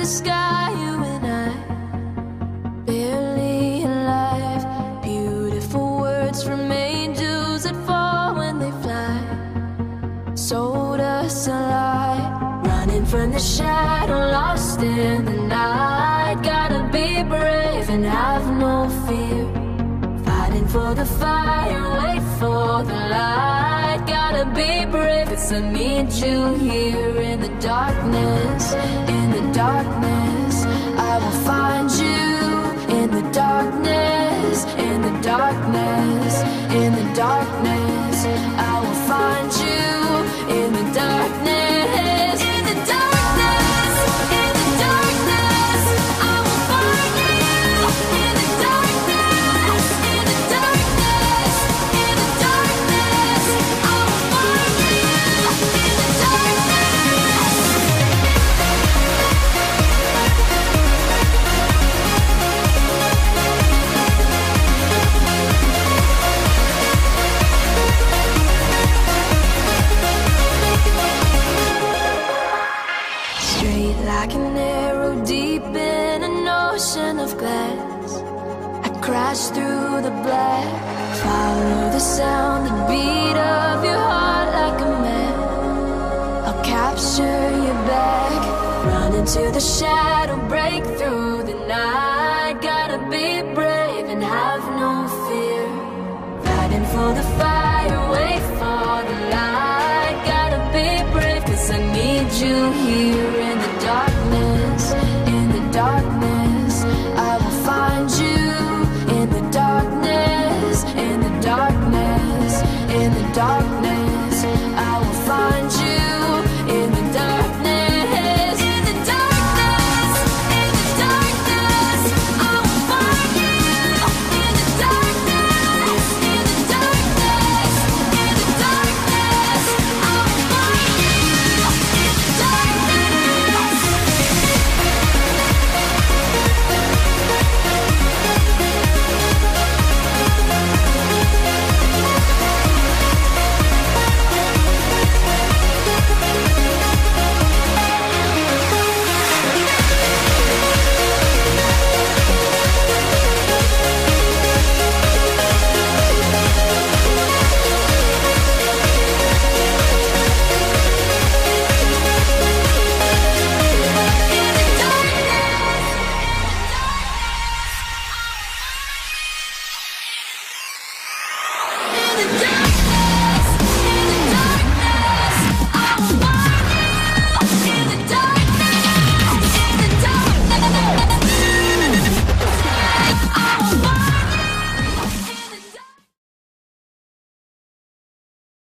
sky, you and I, barely alive. Beautiful words from angels that fall when they fly. Sold us a lie, running from the shadow, lost in the night. Gotta be brave and have no fear, fighting for the fire, wait for the light. Gotta be brave, 'cause I need you here in the darkness. In the darkness, I will find you. In the darkness, in the darkness, in the darkness, I will find you. In the darkness, in the darkness, in the darkness, I will find you. In the darkness, in the darkness, in the darkness, I will find you. In the darkness. Straight like an arrow deep in an ocean of glass, I crash through the black. Follow the sound, the beat of your heart like a man. I'll capture you back, run into the shadow, break through the night. Gotta be brave and have no fear, fighting for the fire, wait for the light. Gotta be brave, 'cause I need you here.